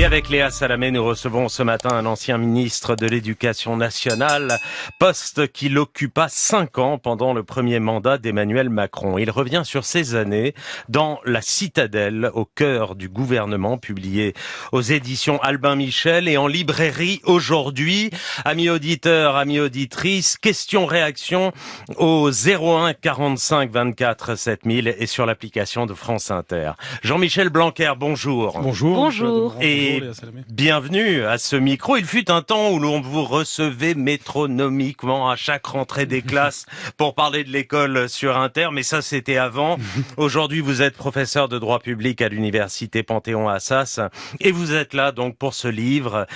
avec Léa Salamé, nous recevons ce matin un ancien ministre de l'Éducation nationale, poste qu'il occupa 5 ans pendant le premier mandat d'Emmanuel Macron. Il revient sur ces années dans La Citadelle, au cœur du gouvernement, publié aux éditions Albin Michel et en librairie aujourd'hui. Amis auditeurs, amis auditrices, questions-réactions au 01 45 24 7000 et sur l'application de France Inter. Jean-Michel Blanquer, bonjour. Bonjour. Et bienvenue à ce micro. Il fut un temps où l'on vous recevait métronomiquement à chaque rentrée des classes pour parler de l'école sur Inter, mais ça c'était avant. Aujourd'hui, vous êtes professeur de droit public à l'université Panthéon-Assas et vous êtes là donc pour ce livre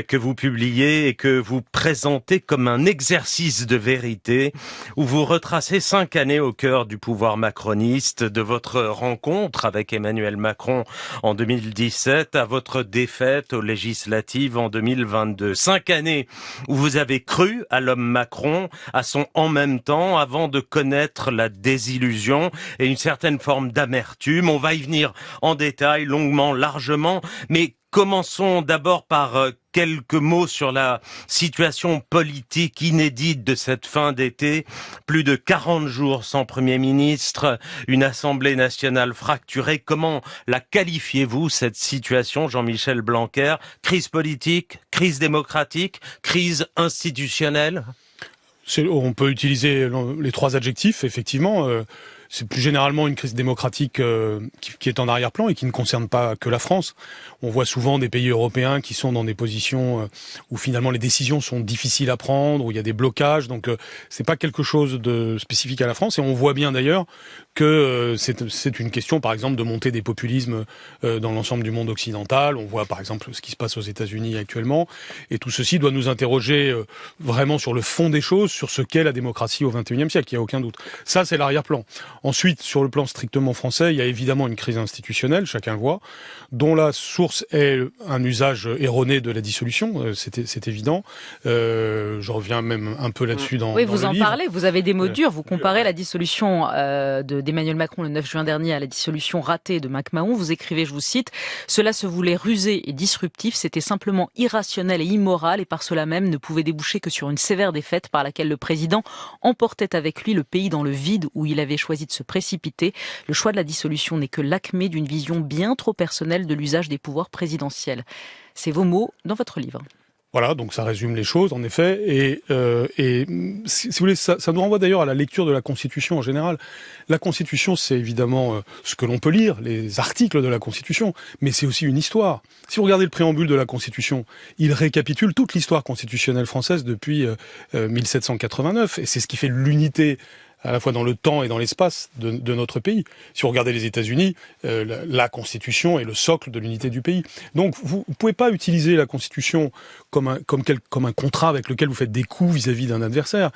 que vous publiez et que vous présentez comme un exercice de vérité où vous retracez 5 années au cœur du pouvoir macroniste, de votre rencontre avec Emmanuel Macron en 2017 à votre défaite aux législatives en 2022. 5 années où vous avez cru à l'homme Macron, à son en même temps, avant de connaître la désillusion et une certaine forme d'amertume. On va y venir en détail, longuement, largement, mais commençons d'abord par quelques mots sur la situation politique inédite de cette fin d'été. Plus de 40 jours sans Premier ministre, une Assemblée nationale fracturée. Comment la qualifiez-vous, cette situation, Jean-Michel Blanquer? Crise politique, crise démocratique, crise institutionnelle? On peut utiliser les 3 adjectifs, effectivement. C'est plus généralement une crise démocratique qui est en arrière-plan et qui ne concerne pas que la France. On voit souvent des pays européens qui sont dans des positions où finalement les décisions sont difficiles à prendre, où il y a des blocages. Donc c'est pas quelque chose de spécifique à la France. Et on voit bien d'ailleurs que c'est une question, par exemple, de montée des populismes dans l'ensemble du monde occidental. On voit par exemple ce qui se passe aux États-Unis actuellement. Et tout ceci doit nous interroger vraiment sur le fond des choses, sur ce qu'est la démocratie au XXIe siècle. Il n'y a aucun doute. Ça, c'est l'arrière-plan. Ensuite, sur le plan strictement français, il y a évidemment une crise institutionnelle, chacun le voit, dont la source est un usage erroné de la dissolution, c'est évident. Je reviens même un peu là-dessus dans le livre. Oui, vous en parlez, vous avez des mots durs, vous comparez la dissolution d'Emmanuel Macron le 9 juin dernier à la dissolution ratée de MacMahon. Vous écrivez, je vous cite, « Cela se voulait rusé et disruptif, c'était simplement irrationnel et immoral et par cela même ne pouvait déboucher que sur une sévère défaite par laquelle le président emportait avec lui le pays dans le vide où il avait choisi de se précipiter. Le choix de la dissolution n'est que l'acmé d'une vision bien trop personnelle de l'usage des pouvoirs présidentiels. » C'est vos mots dans votre livre. Voilà, donc ça résume les choses, en effet. Et si vous voulez, ça nous renvoie d'ailleurs à la lecture de la Constitution en général. La Constitution, c'est évidemment ce que l'on peut lire, les articles de la Constitution, mais c'est aussi une histoire. Si vous regardez le préambule de la Constitution, il récapitule toute l'histoire constitutionnelle française depuis 1789, et c'est ce qui fait l'unité à la fois dans le temps et dans l'espace de notre pays. Si vous regardez les États-Unis, la Constitution est le socle de l'unité du pays. Donc vous pouvez pas utiliser la Constitution comme un contrat avec lequel vous faites des coups vis-à-vis d'un adversaire.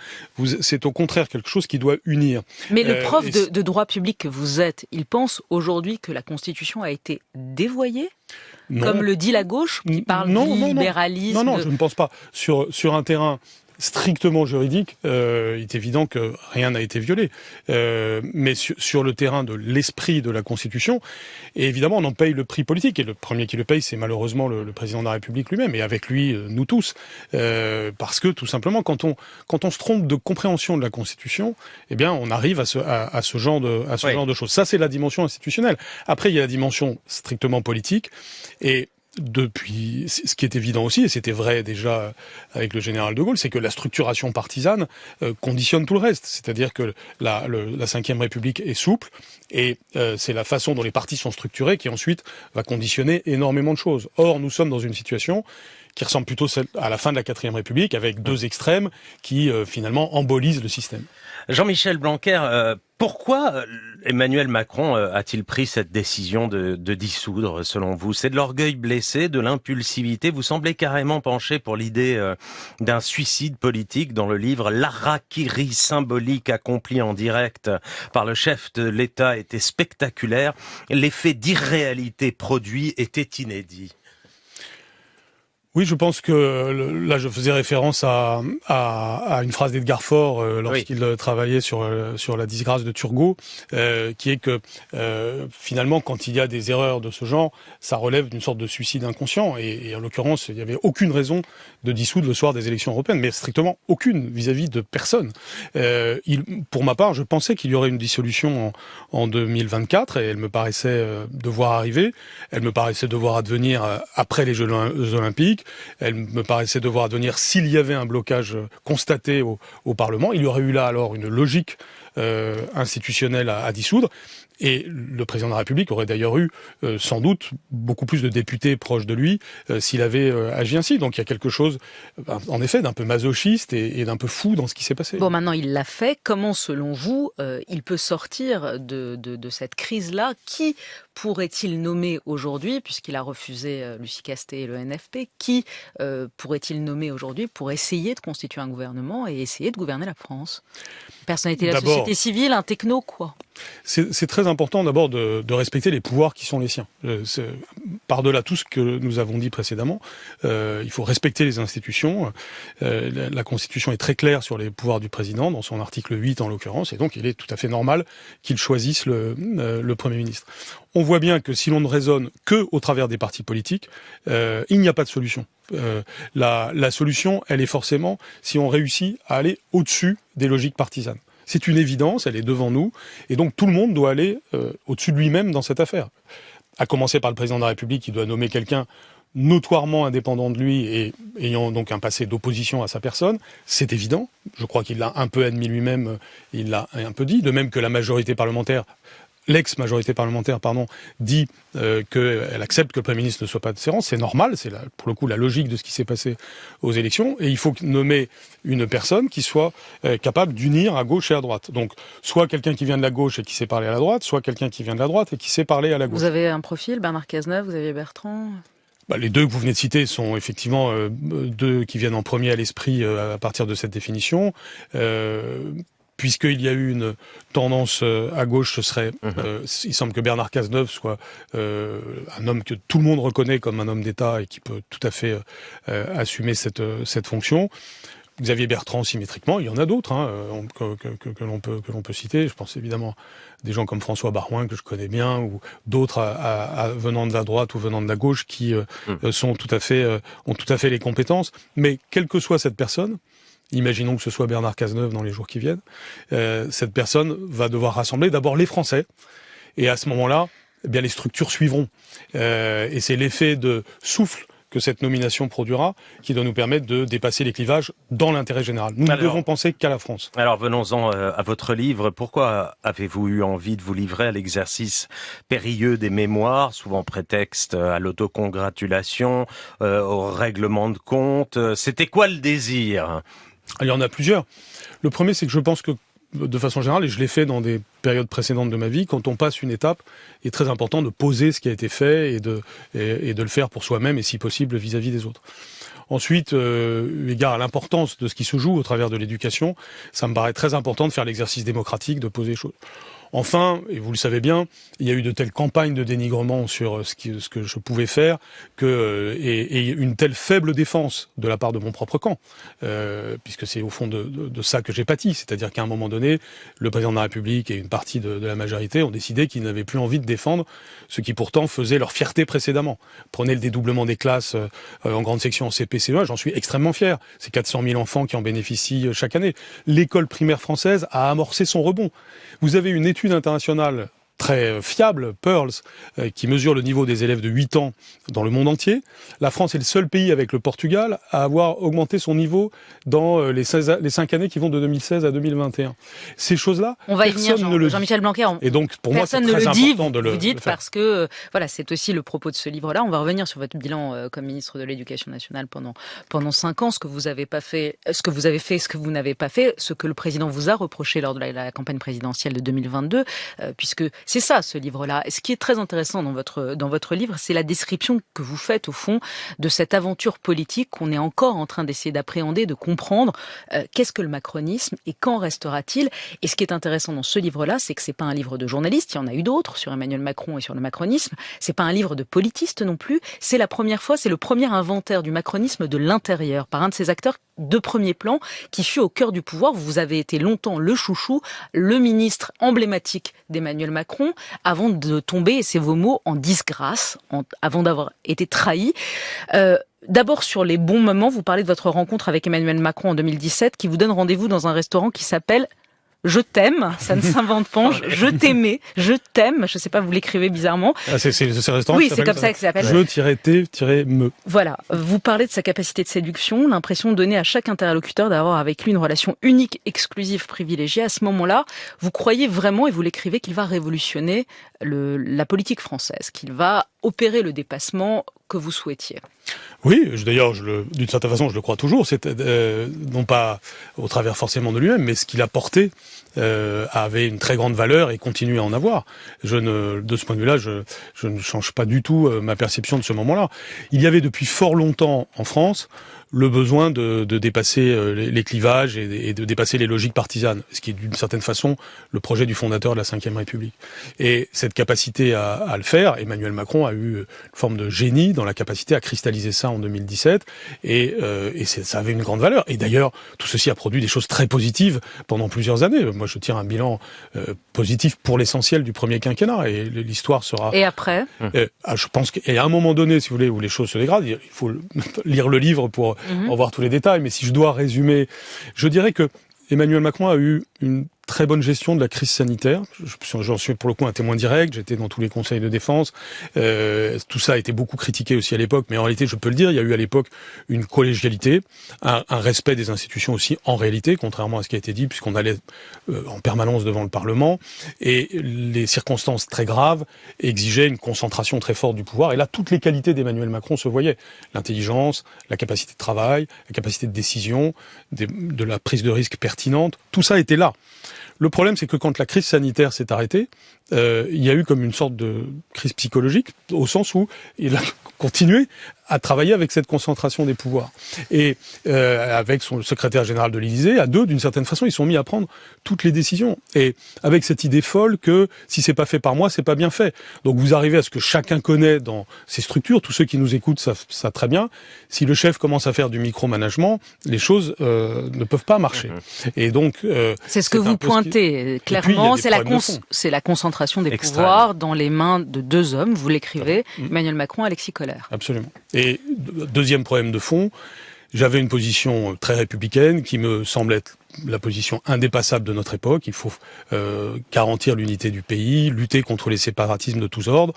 C'est au contraire quelque chose qui doit unir. Mais le prof de droit public que vous êtes, il pense aujourd'hui que la Constitution a été dévoyée ? Non. Comme le dit la gauche, qui parle du libéralisme. Non, je ne pense pas. Sur un terrain strictement juridique, il est évident que rien n'a été violé. Mais sur le terrain de l'esprit de la Constitution, et évidemment, on en paye le prix politique. Et le premier qui le paye, c'est malheureusement le président de la République lui-même, et avec lui, nous tous. Parce que, tout simplement, quand on se trompe de compréhension de la Constitution, eh bien, on arrive à ce genre de choses. Ça, c'est la dimension institutionnelle. Après, il y a la dimension strictement politique, et depuis, ce qui est évident aussi, et c'était vrai déjà avec le général de Gaulle, c'est que la structuration partisane conditionne tout le reste. C'est-à-dire que la Ve République est souple, et c'est la façon dont les partis sont structurés qui ensuite va conditionner énormément de choses. Or, nous sommes dans une situation qui ressemble plutôt à la fin de la Quatrième République, avec 2 extrêmes qui finalement embolisent le système. Jean-Michel Blanquer, pourquoi Emmanuel Macron a-t-il pris cette décision de dissoudre, selon vous? C'est de l'orgueil blessé, de l'impulsivité? Vous semblez carrément penché pour l'idée d'un suicide politique dans le livre. L'harakiri symbolique accompli en direct par le chef de l'État était spectaculaire. L'effet d'irréalité produit était inédit. Oui, je pense que là, je faisais référence à une phrase d'Edgar Faure lorsqu'il travaillait sur la disgrâce de Turgot, qui est que finalement, quand il y a des erreurs de ce genre, ça relève d'une sorte de suicide inconscient. Et en l'occurrence, il n'y avait aucune raison de dissoudre le soir des élections européennes, mais strictement aucune vis-à-vis de personne. Pour ma part, je pensais qu'il y aurait une dissolution en 2024, et elle me paraissait devoir arriver. Elle me paraissait devoir advenir après les Jeux Olympiques. Elle me paraissait devoir advenir s'il y avait un blocage constaté au Parlement. Il y aurait eu là alors une logique institutionnelle à dissoudre. Et le président de la République aurait d'ailleurs eu sans doute beaucoup plus de députés proches de lui s'il avait agi ainsi. Donc il y a quelque chose, en effet, d'un peu masochiste et d'un peu fou dans ce qui s'est passé. Bon, maintenant il l'a fait. Comment, selon vous, il peut sortir de cette crise-là? Qui pourrait-il nommer aujourd'hui, puisqu'il a refusé Lucie Castet et le NFP, qui pourrait-il nommer aujourd'hui pour essayer de constituer un gouvernement et essayer de gouverner la France? Personnalité de la société civile, un techno, quoi. C'est très important d'abord de respecter les pouvoirs qui sont les siens. Par-delà tout ce que nous avons dit précédemment, il faut respecter les institutions. La Constitution est très claire sur les pouvoirs du président, dans son article 8 en l'occurrence, et donc il est tout à fait normal qu'il choisisse le Premier ministre. On voit bien que si l'on ne raisonne que au travers des partis politiques, il n'y a pas de solution. La solution, elle est forcément si on réussit à aller au-dessus des logiques partisanes. C'est une évidence, elle est devant nous, et donc tout le monde doit aller au-dessus de lui-même dans cette affaire. À commencer par le président de la République, qui doit nommer quelqu'un notoirement indépendant de lui et ayant donc un passé d'opposition à sa personne, c'est évident. Je crois qu'il l'a un peu admis lui-même, il l'a un peu dit, de même que la majorité parlementaire, l'ex-majorité parlementaire, dit qu'elle accepte que le Premier ministre ne soit pas de ses rangs. C'est normal, c'est pour le coup la logique de ce qui s'est passé aux élections. Et il faut nommer une personne qui soit capable d'unir à gauche et à droite. Donc, soit quelqu'un qui vient de la gauche et qui sait parler à la droite, soit quelqu'un qui vient de la droite et qui sait parler à la gauche. Vous avez un profil, Bernard Cazeneuve, vous avez Bertrand? Les deux que vous venez de citer sont effectivement deux qui viennent en premier à l'esprit à partir de cette définition. Puisqu'il y a eu une tendance à gauche, ce serait, il semble que Bernard Cazeneuve soit un homme que tout le monde reconnaît comme un homme d'État et qui peut tout à fait assumer cette fonction. Xavier Bertrand, symétriquement, il y en a d'autres que l'on peut citer. Je pense évidemment à des gens comme François Baroin, que je connais bien, ou d'autres venant de la droite ou venant de la gauche qui ont tout à fait les compétences. Mais quelle que soit cette personne, imaginons que ce soit Bernard Cazeneuve dans les jours qui viennent, cette personne va devoir rassembler d'abord les Français. Et à ce moment-là, eh bien, les structures suivront. Et c'est l'effet de souffle que cette nomination produira qui doit nous permettre de dépasser les clivages dans l'intérêt général. Nous ne devons penser qu'à la France. Alors venons-en à votre livre. Pourquoi avez-vous eu envie de vous livrer à l'exercice périlleux des mémoires, souvent prétexte à l'autocongratulation, au règlement de compte? C'était quoi le désir? Il y en a plusieurs. Le premier, c'est que je pense que, de façon générale, et je l'ai fait dans des périodes précédentes de ma vie, quand on passe une étape, il est très important de poser ce qui a été fait et de le faire pour soi-même et si possible vis-à-vis des autres. Ensuite, égard à l'importance de ce qui se joue au travers de l'éducation, ça me paraît très important de faire l'exercice démocratique, de poser les choses. Enfin, et vous le savez bien, il y a eu de telles campagnes de dénigrement sur ce que je pouvais faire et une telle faible défense de la part de mon propre camp, puisque c'est au fond de ça que j'ai pâti. C'est-à-dire qu'à un moment donné, le président de la République et une partie de la majorité ont décidé qu'ils n'avaient plus envie de défendre ce qui pourtant faisait leur fierté précédemment. Prenez le dédoublement des classes en grande section en CP, CE1, j'en suis extrêmement fier. C'est 400 000 enfants qui en bénéficient chaque année. L'école primaire française a amorcé son rebond. Vous avez une étude internationale très fiable, Pearls, qui mesure le niveau des élèves de 8 ans dans le monde entier. La France est le seul pays avec le Portugal à avoir augmenté son niveau dans les 5 années qui vont de 2016 à 2021. Ces choses-là, on va y venir, Jean-Michel Blanquer. Et donc, pour moi, c'est très important de le faire. Vous dites parce que, voilà, c'est aussi le propos de ce livre-là. On va revenir sur votre bilan comme ministre de l'Éducation nationale pendant 5 ans, ce que vous avez pas fait, ce que vous avez fait, ce que vous n'avez pas fait, ce que le président vous a reproché lors de la campagne présidentielle de 2022, puisque C'est ça, ce livre-là. Et ce qui est très intéressant dans votre livre, c'est la description que vous faites, au fond, de cette aventure politique qu'on est encore en train d'essayer d'appréhender, de comprendre. Qu'est-ce que le macronisme et quand restera-t-il? Et ce qui est intéressant dans ce livre-là, c'est que c'est pas un livre de journaliste, il y en a eu d'autres sur Emmanuel Macron et sur le macronisme. C'est pas un livre de politiste non plus. C'est la première fois, c'est le premier inventaire du macronisme de l'intérieur par un de ses acteurs de premier plan qui fut au cœur du pouvoir. Vous avez été longtemps le chouchou, le ministre emblématique d'Emmanuel Macron, avant de tomber, et c'est vos mots, en disgrâce, avant d'avoir été trahi. D'abord, sur les bons moments, vous parlez de votre rencontre avec Emmanuel Macron en 2017, qui vous donne rendez-vous dans un restaurant qui s'appelle Je t'aime, ça ne s'invente pas. Je t'aimais, je t'aime. Je sais pas, vous l'écrivez bizarrement. Ah, c'est le restaurant. Oui, c'est comme ça que ça s'appelle. Je-t-me. Voilà. Vous parlez de sa capacité de séduction, l'impression donnée à chaque interlocuteur d'avoir avec lui une relation unique, exclusive, privilégiée. À ce moment-là, vous croyez vraiment, et vous l'écrivez, qu'il va révolutionner la politique française, qu'il va opérer le dépassement que vous souhaitiez. Oui, d'ailleurs, d'une certaine façon, je le crois toujours. C'est non pas au travers forcément de lui-même, mais ce qu'il a porté avait une très grande valeur et continue à en avoir. De ce point de vue-là, je ne change pas du tout ma perception de ce moment-là. Il y avait depuis fort longtemps en France le besoin de dépasser les clivages et de dépasser les logiques partisanes, ce qui est d'une certaine façon le projet du fondateur de la Ve République. Et cette capacité à le faire, Emmanuel Macron a eu une forme de génie dans la capacité à cristalliser ça en 2017, et ça avait une grande valeur. Et d'ailleurs, tout ceci a produit des choses très positives pendant plusieurs années. Moi, je tire un bilan positif pour l'essentiel du premier quinquennat, et l'histoire sera... Et après je pense qu'à un moment donné, si vous voulez, où les choses se dégradent, il faut lire le livre pour en voir tous les détails, mais si je dois résumer, je dirais que Emmanuel Macron a eu une très bonne gestion de la crise sanitaire. J'en suis pour le coup un témoin direct, j'étais dans tous les conseils de défense. Tout ça a été beaucoup critiqué aussi à l'époque, mais en réalité, je peux le dire, il y a eu à l'époque une collégialité, un respect des institutions aussi en réalité, contrairement à ce qui a été dit, puisqu'on allait en permanence devant le Parlement, et les circonstances très graves exigeaient une concentration très forte du pouvoir. Et là, toutes les qualités d'Emmanuel Macron se voyaient. L'intelligence, la capacité de travail, la capacité de décision, de la prise de risque pertinente, tout ça était là. Le problème, c'est que quand la crise sanitaire s'est arrêtée, il y a eu comme une sorte de crise psychologique, au sens où il a continué à travailler avec cette concentration des pouvoirs. Et avec le secrétaire général de l'Élysée, à deux, d'une certaine façon, ils sont mis à prendre toutes les décisions. Et avec cette idée folle que si c'est pas fait par moi, c'est pas bien fait. Donc vous arrivez à ce que chacun connaît dans ces structures, tous ceux qui nous écoutent savent ça très bien. Si le chef commence à faire du micromanagement, les choses ne peuvent pas marcher. Et donc c'est ce que vous pointez clairement, c'est la concentration des pouvoirs dans les mains de deux hommes. Vous l'écrivez, Emmanuel Macron, Alexis Kohler. Absolument. Et deuxième problème de fond, j'avais une position très républicaine qui me semble être la position indépassable de notre époque. Il faut garantir l'unité du pays, lutter contre les séparatismes de tous ordres.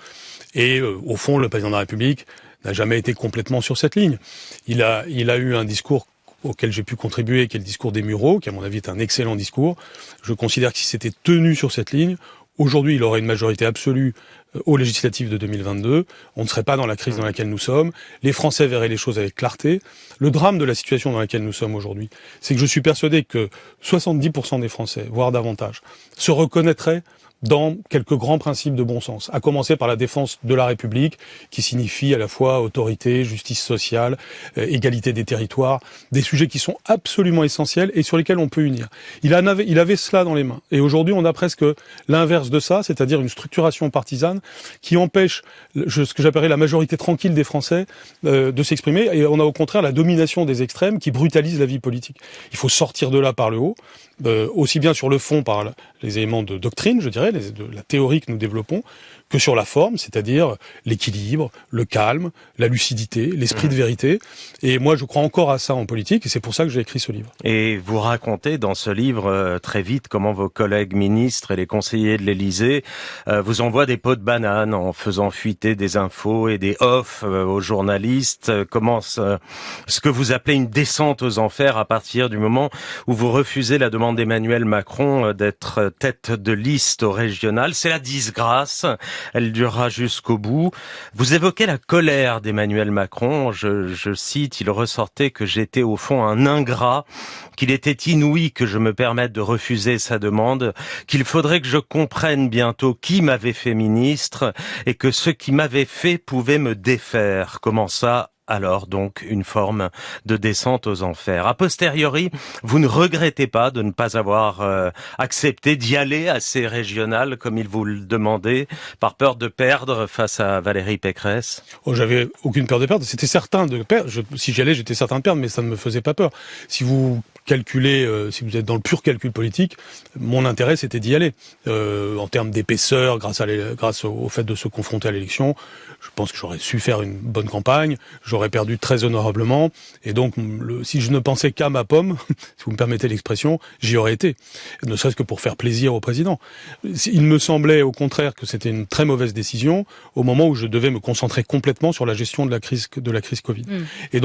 Et au fond, le président de la République n'a jamais été complètement sur cette ligne. Il a eu un discours auquel j'ai pu contribuer, qui est le discours des Mureaux, qui à mon avis est un excellent discours. Je considère que si c'était tenu sur cette ligne, aujourd'hui il aurait une majorité absolue aux législatives de 2022, on ne serait pas dans la crise dans laquelle nous sommes, les Français verraient les choses avec clarté. Le drame de la situation dans laquelle nous sommes aujourd'hui, c'est que je suis persuadé que 70% des Français, voire davantage, se reconnaîtraient dans quelques grands principes de bon sens, à commencer par la défense de la République, qui signifie à la fois autorité, justice sociale, égalité des territoires, des sujets qui sont absolument essentiels et sur lesquels on peut unir. Il avait cela dans les mains. Et aujourd'hui, on a presque l'inverse de ça, c'est-à-dire une structuration partisane qui empêche ce que j'appellerais la majorité tranquille des Français de s'exprimer, et on a au contraire la domination des extrêmes qui brutalise la vie politique. Il faut sortir de là par le haut, aussi bien sur le fond par les éléments de doctrine, je dirais, de la théorie que nous développons, que sur la forme, c'est-à-dire l'équilibre, le calme, la lucidité, l'esprit de vérité. Et moi, je crois encore à ça en politique, et c'est pour ça que j'ai écrit ce livre. Et vous racontez dans ce livre très vite comment vos collègues ministres et les conseillers de l'Élysée vous envoient des pots de banane en faisant fuiter des infos et des off aux journalistes. Comment ce que vous appelez une descente aux enfers à partir du moment où vous refusez la demande d'Emmanuel Macron d'être tête de liste aux régionales. C'est la disgrâce. Elle durera jusqu'au bout. Vous évoquez la colère d'Emmanuel Macron. Je cite, il ressortait que j'étais au fond un ingrat, qu'il était inouï que je me permette de refuser sa demande, qu'il faudrait que je comprenne bientôt qui m'avait fait ministre et que ce qui m'avait fait pouvait me défaire. Comment ça ? Alors donc une forme de descente aux enfers. A posteriori, vous ne regrettez pas de ne pas avoir accepté d'y aller à ces régionales comme il vous le demandait, par peur de perdre face à Valérie Pécresse? J'avais aucune peur de perdre. C'était certain de perdre. Si j'y allais, j'étais certain de perdre, mais ça ne me faisait pas peur. Si vous calculez, si vous êtes dans le pur calcul politique, mon intérêt c'était d'y aller. En termes d'épaisseur, grâce au fait de se confronter à l'élection, je pense que j'aurais su faire une bonne campagne. J'aurais perdu très honorablement, et donc si je ne pensais qu'à ma pomme, si vous me permettez l'expression, j'y aurais été, ne serait-ce que pour faire plaisir au président. Il me semblait au contraire que c'était une très mauvaise décision au moment où je devais me concentrer complètement sur la gestion de la crise Covid. Et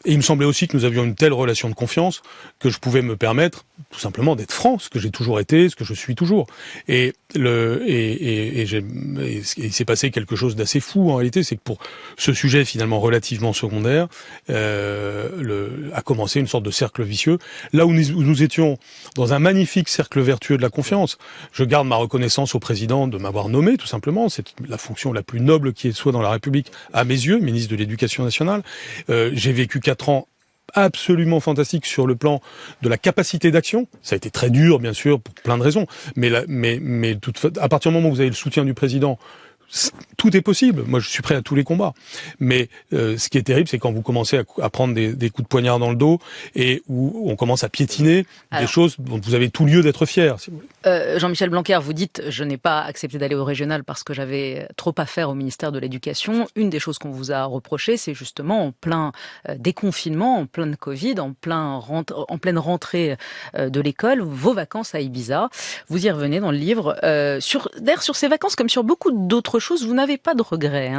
il me semblait aussi que nous avions une telle relation de confiance que je pouvais me permettre tout simplement d'être franc, ce que j'ai toujours été, ce que je suis toujours. Et il s'est passé quelque chose d'assez fou en réalité, c'est que pour ce sujet finalement relativement secondaire, a commencé une sorte de cercle vicieux. Là où nous étions dans un magnifique cercle vertueux de la confiance, je garde ma reconnaissance au président de m'avoir nommé, tout simplement. C'est la fonction la plus noble qui soit dans la République, à mes yeux, ministre de l'Éducation nationale. J'ai vécu 4 ans absolument fantastique sur le plan de la capacité d'action. Ça a été très dur, bien sûr, pour plein de raisons. Mais à partir du moment où vous avez le soutien du président, tout est possible. Moi, je suis prêt à tous les combats. Mais ce qui est terrible, c'est quand vous commencez à prendre des coups de poignard dans le dos et où on commence à piétiner des choses dont vous avez tout lieu d'être fier, si vous voulez. Jean-Michel Blanquer, vous dites « je n'ai pas accepté d'aller au régional parce que j'avais trop à faire au ministère de l'Éducation ». Une des choses qu'on vous a reproché, c'est justement en plein déconfinement, en plein Covid, en pleine rentrée de l'école, vos vacances à Ibiza. Vous y revenez dans le livre. D'ailleurs, sur ces vacances, comme sur beaucoup d'autres choses, vous n'avez pas de regrets.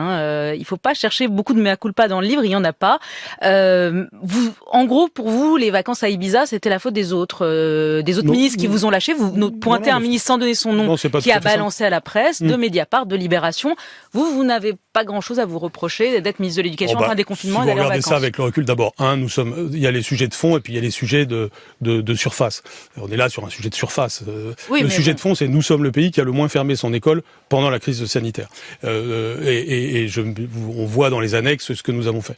Il ne faut pas chercher beaucoup de mea culpa dans le livre, il n'y en a pas. En gros, pour vous, les vacances à Ibiza, c'était la faute des autres ministres qui vous ont lâché. Vous pointez un ministre sans donner son nom qui a balancé à la presse, de Mediapart, de Libération. Vous n'avez pas grand-chose à vous reprocher d'être ministre de l'Éducation en plein déconfinement et d'aller en vacances. Si vous regardez ça avec le recul, d'abord, il y a les sujets de fond et puis il y a les sujets de surface. On est là sur un sujet de surface. Le sujet de fond, c'est nous sommes le pays qui a le moins fermé son école pendant la crise sanitaire. On voit dans les annexes ce que nous avons fait.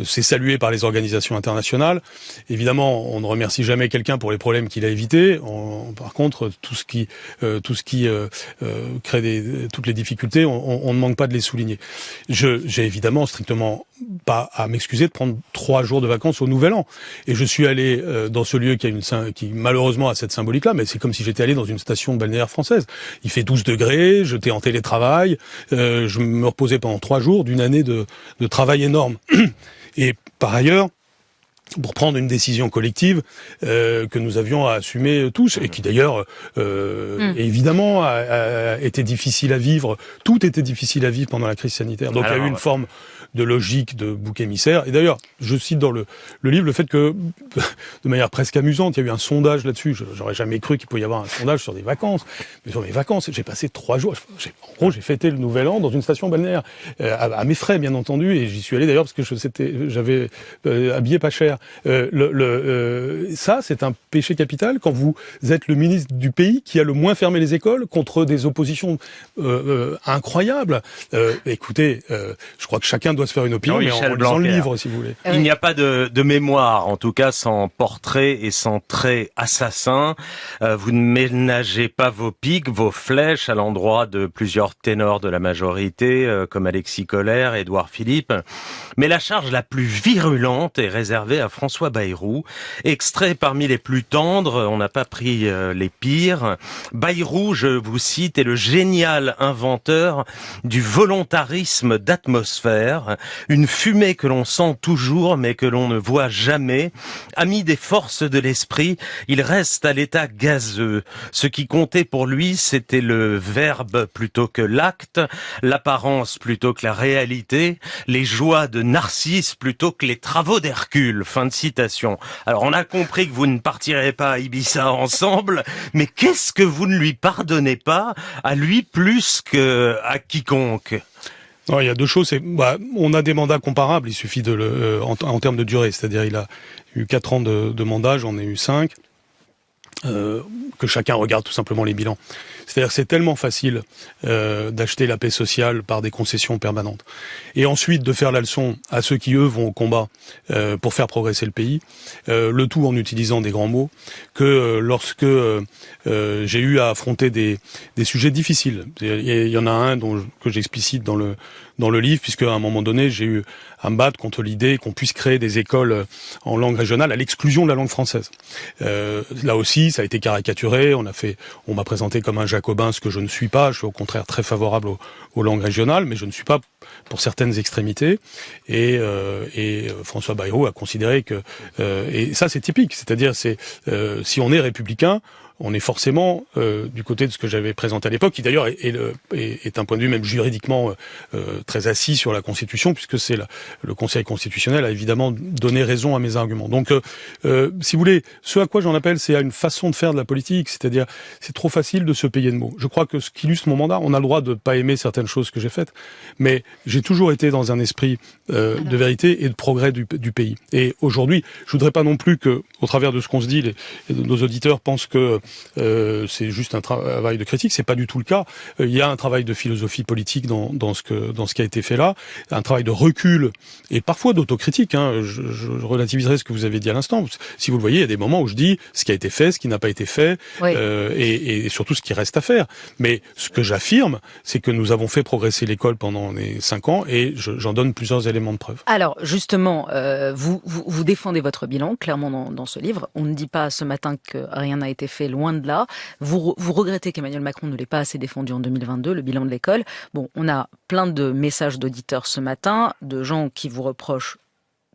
C'est salué par les organisations internationales. Évidemment, on ne remercie jamais quelqu'un pour les problèmes qu'il a évités. Par contre, tout ce qui crée toutes les difficultés, on ne manque pas de les souligner. J'ai évidemment strictement pas à m'excuser de prendre 3 jours de vacances au Nouvel An. Et je suis allé dans ce lieu qui malheureusement a cette symbolique-là, mais c'est comme si j'étais allé dans une station balnéaire française. Il fait 12 degrés, j'étais en télétravail, je me reposais pendant 3 jours d'une année de travail énorme. Et par ailleurs, pour prendre une décision collective que nous avions à assumer tous, et qui d'ailleurs évidemment a été difficile à vivre. Tout était difficile à vivre pendant la crise sanitaire. Donc il y a eu une forme de logique de bouc émissaire. Et d'ailleurs, je cite dans le livre le fait que, de manière presque amusante, il y a eu un sondage là-dessus. J'aurais jamais cru qu'il pouvait y avoir un sondage sur des vacances. Mais sur mes vacances, j'ai passé 3 jours. En gros, j'ai fêté le Nouvel An dans une station balnéaire, à mes frais, bien entendu. Et j'y suis allé d'ailleurs parce que j'avais habillé pas cher. Ça, c'est un péché capital quand vous êtes le ministre du pays qui a le moins fermé les écoles contre des oppositions incroyables. Écoutez, je crois que chacun doit se faire une opinion, mais en lisant le livre, si vous voulez. Il n'y a pas de mémoire, en tout cas sans portrait et sans trait assassin. Vous ne ménagez pas vos piques, vos flèches à l'endroit de plusieurs ténors de la majorité, comme Alexis Collère, Édouard Philippe. Mais la charge la plus virulente est réservée à François Bayrou. Extrait parmi les plus tendres, on n'a pas pris les pires. Bayrou, je vous cite, est le génial inventeur du volontarisme d'atmosphère. Une fumée que l'on sent toujours mais que l'on ne voit jamais. Ami des forces de l'esprit, il reste à l'état gazeux. Ce qui comptait pour lui, c'était le verbe plutôt que l'acte, l'apparence plutôt que la réalité, les joies de Narcisse plutôt que les travaux d'Hercule. Fin de citation. Alors on a compris que vous ne partirez pas à Ibiza ensemble, mais qu'est-ce que vous ne lui pardonnez pas à lui plus qu'à quiconque ? Non, il y a deux choses. On a des mandats comparables. Il suffit en termes de durée. C'est-à-dire, il a eu 4 ans de mandat, j'en ai eu 5. Que chacun regarde tout simplement les bilans. C'est-à-dire que c'est tellement facile d'acheter la paix sociale par des concessions permanentes. Et ensuite de faire la leçon à ceux qui, eux, vont au combat pour faire progresser le pays, le tout en utilisant des grands mots, que lorsque j'ai eu à affronter des sujets difficiles. Il y en a un que j'explicite dans le livre, puisque à un moment donné, j'ai eu à me battre contre l'idée qu'on puisse créer des écoles en langue régionale à l'exclusion de la langue française. Là aussi, ça a été caricaturé. On m'a présenté comme un jacobin, ce que je ne suis pas. Je suis au contraire très favorable aux langues régionales, mais je ne suis pas pour certaines extrémités. Et François Bayrou a considéré que et ça c'est typique. C'est-à-dire si on est républicain, on est forcément du côté de ce que j'avais présenté à l'époque, qui d'ailleurs est un point de vue même juridiquement très assis sur la Constitution, puisque c'est le Conseil constitutionnel a évidemment donné raison à mes arguments. Donc, si vous voulez, ce à quoi j'en appelle, c'est à une façon de faire de la politique, c'est-à-dire c'est trop facile de se payer de mots. Je crois que ce qui illustre mon mandat, on a le droit de ne pas aimer certaines choses que j'ai faites, mais j'ai toujours été dans un esprit de vérité et de progrès du pays. Et aujourd'hui, je voudrais pas non plus que, au travers de ce qu'on se dit, nos auditeurs pensent que c'est juste un travail de critique, c'est pas du tout le cas. Il y a un travail de philosophie politique dans ce qui a été fait là, un travail de recul et parfois d'autocritique. Je relativiserai ce que vous avez dit à l'instant. Si vous le voyez, il y a des moments où je dis ce qui a été fait, ce qui n'a pas été fait, oui. Et surtout ce qui reste à faire. Mais ce que j'affirme, c'est que nous avons fait progresser l'école pendant les 5 ans et j'en donne plusieurs éléments de preuve. Alors justement, vous défendez votre bilan clairement dans ce livre. On ne dit pas ce matin que rien n'a été fait, loin de là. Vous regrettez qu'Emmanuel Macron ne l'ait pas assez défendu en 2022, le bilan de l'école. Bon, on a plein de messages d'auditeurs ce matin, de gens qui vous reprochent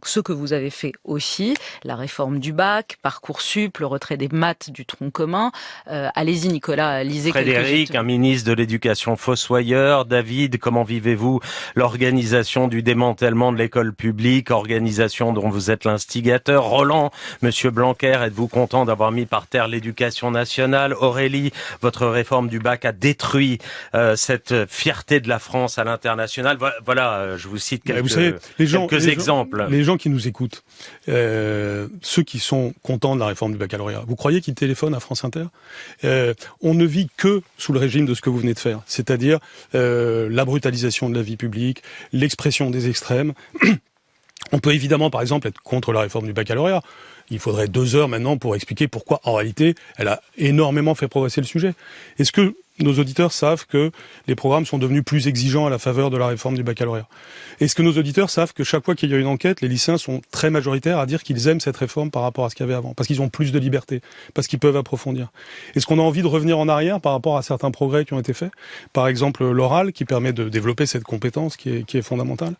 ce que vous avez fait aussi, la réforme du bac, Parcoursup, le retrait des maths du tronc commun. Allez-y Nicolas, lisez Frédéric, un ministre de l'Éducation fossoyeur. David, comment vivez-vous l'organisation du démantèlement de l'école publique, organisation dont vous êtes l'instigateur? Roland, Monsieur Blanquer, êtes-vous content d'avoir mis par terre l'éducation nationale? Aurélie, votre réforme du bac a détruit cette fierté de la France à l'international. Voilà, je vous cite quelques exemples. Les gens qui nous écoutent, ceux qui sont contents de la réforme du baccalauréat, vous croyez qu'ils téléphonent à France Inter? On ne vit que sous le régime de ce que vous venez de faire, c'est-à-dire la brutalisation de la vie publique, l'expression des extrêmes. On peut évidemment, par exemple, être contre la réforme du baccalauréat. Il faudrait 2 heures maintenant pour expliquer pourquoi, en réalité, elle a énormément fait progresser le sujet. Est-ce que nos auditeurs savent que les programmes sont devenus plus exigeants à la faveur de la réforme du baccalauréat? Est-ce que nos auditeurs savent que chaque fois qu'il y a une enquête, les lycéens sont très majoritaires à dire qu'ils aiment cette réforme par rapport à ce qu'il y avait avant? Parce qu'ils ont plus de liberté, parce qu'ils peuvent approfondir. Est-ce qu'on a envie de revenir en arrière par rapport à certains progrès qui ont été faits? Par exemple, l'oral, qui permet de développer cette compétence qui est fondamentale.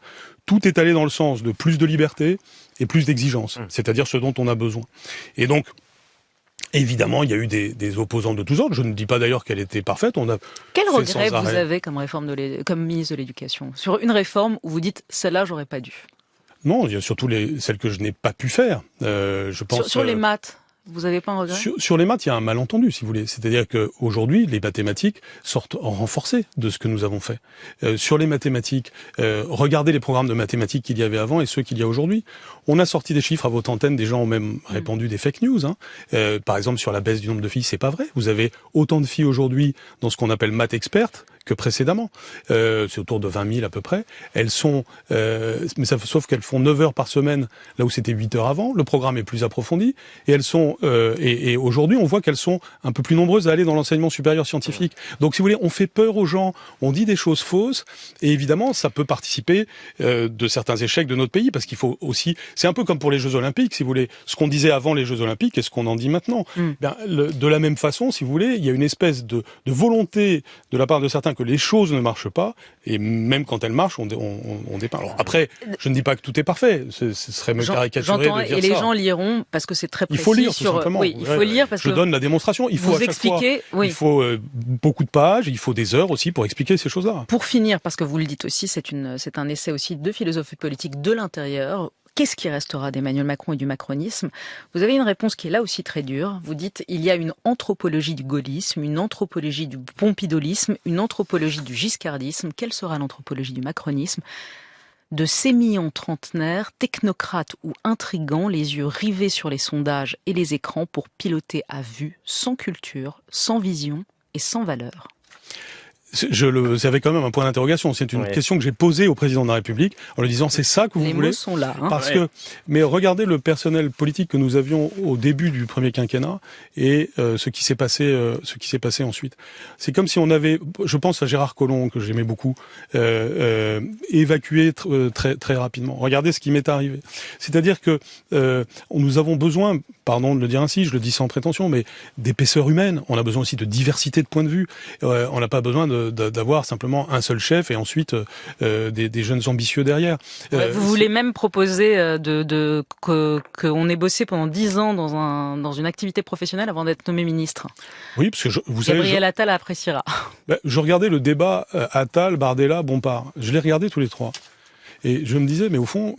Tout est allé dans le sens de plus de liberté et plus d'exigence, c'est-à-dire ce dont on a besoin. Et donc, évidemment, il y a eu des opposants de tous ordres. Je ne dis pas d'ailleurs qu'elle était parfaite. Quel regret vous avez comme ministre de l'Éducation sur une réforme où vous dites celle-là j'aurais pas dû? Non, il y a surtout celles que je n'ai pas pu faire. Je pense sur les maths. Vous n'avez pas un regret? Sur les maths, il y a un malentendu, si vous voulez. C'est-à-dire qu'aujourd'hui, les mathématiques sortent renforcées de ce que nous avons fait. Sur les mathématiques, regardez les programmes de mathématiques qu'il y avait avant et ceux qu'il y a aujourd'hui. On a sorti des chiffres à votre antenne, des gens ont même répandu des fake news. Par exemple, sur la baisse du nombre de filles, c'est pas vrai. Vous avez autant de filles aujourd'hui dans ce qu'on appelle maths expertes que précédemment. C'est autour de 20 000 à peu près. Elles sont, mais sauf qu'elles font 9 heures par semaine, là où c'était 8 heures avant. Le programme est plus approfondi. Et elles sont, et aujourd'hui, on voit qu'elles sont un peu plus nombreuses à aller dans l'enseignement supérieur scientifique. Donc, si vous voulez, on fait peur aux gens, on dit des choses fausses, et évidemment, ça peut participer de certains échecs de notre pays, parce qu'il faut aussi, c'est un peu comme pour les Jeux Olympiques, si vous voulez, ce qu'on disait avant les Jeux Olympiques et ce qu'on en dit maintenant. De la même façon, si vous voulez, il y a une espèce de volonté de la part de certains que les choses ne marchent pas, et même quand elles marchent, on dépeint. Alors après, je ne dis pas que tout est parfait, ce serait me caricaturer de dire ça. Et les gens liront, parce que c'est très précis. Il faut lire, tout simplement. Oui, il faut lire, parce que... Je donne la démonstration. Il faut à chaque fois, il faut beaucoup de pages, il faut des heures aussi pour expliquer ces choses-là. Pour finir, parce que vous le dites aussi, c'est un essai aussi de philosophie politique de l'intérieur. qu'est-ce qui restera d'Emmanuel Macron et du macronisme? Vous avez une réponse qui est là aussi très dure. Vous dites, il y a une anthropologie du gaullisme, une anthropologie du pompidolisme, une anthropologie du giscardisme. Quelle sera l'anthropologie du macronisme? De sémillants trentenaires, technocrates ou intrigants, les yeux rivés sur les sondages et les écrans pour piloter à vue, sans culture, sans vision et sans valeur. J'avais quand même un point d'interrogation. C'est une question que j'ai posée au président de la République en lui disant c'est ça que vous voulez. Les mots sont là. Parce que, mais regardez le personnel politique que nous avions au début du premier quinquennat et ce qui s'est passé ensuite. C'est comme si on avait, je pense à Gérard Collomb que j'aimais beaucoup, évacué très rapidement. Regardez ce qui m'est arrivé. C'est-à-dire que nous avons besoin, pardon de le dire ainsi, je le dis sans prétention, mais d'épaisseur humaine. On a besoin aussi de diversité de points de vue. On n'a pas besoin d'avoir simplement un seul chef et ensuite des jeunes ambitieux derrière. Vous voulez même proposer qu'on ait bossé pendant 10 ans dans une activité professionnelle avant d'être nommé ministre. Oui, parce que vous savez... Gabriel Attal appréciera. Je regardais le débat Attal, Bardella, Bompard. Je les regardais tous les trois. Et je me disais, mais au fond,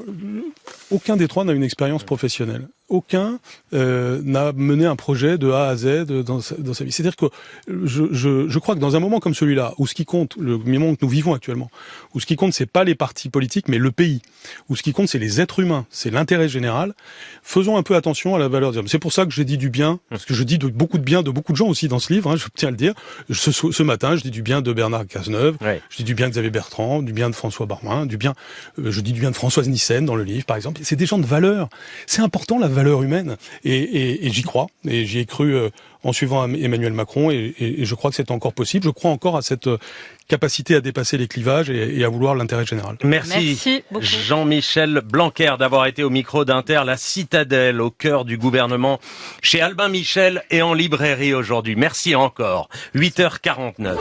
aucun des trois n'a une expérience professionnelle. Aucun n'a mené un projet de A à Z dans sa vie. C'est-à-dire que je crois que dans un moment comme celui-là, où ce qui compte, le moment que nous vivons actuellement, où ce qui compte, c'est pas les partis politiques, mais le pays, où ce qui compte, c'est les êtres humains, c'est l'intérêt général, faisons un peu attention à la valeur des hommes. C'est pour ça que j'ai dit du bien, parce que je dis beaucoup de bien de beaucoup de gens aussi dans ce livre, je tiens à le dire. Ce matin, je dis du bien de Bernard Cazeneuve, je dis du bien de Xavier Bertrand, du bien de François Barmin, je dis du bien de Françoise Nyssen dans le livre, par exemple. C'est des gens de valeur. C'est important, la valeur humaine. Et j'y crois. Et j'y ai cru en suivant Emmanuel Macron. Et je crois que c'est encore possible. Je crois encore à cette capacité à dépasser les clivages et à vouloir l'intérêt général. Merci beaucoup. Jean-Michel Blanquer d'avoir été au micro d'Inter, la citadelle au cœur du gouvernement, chez Albin Michel et en librairie aujourd'hui. Merci encore. 8h49.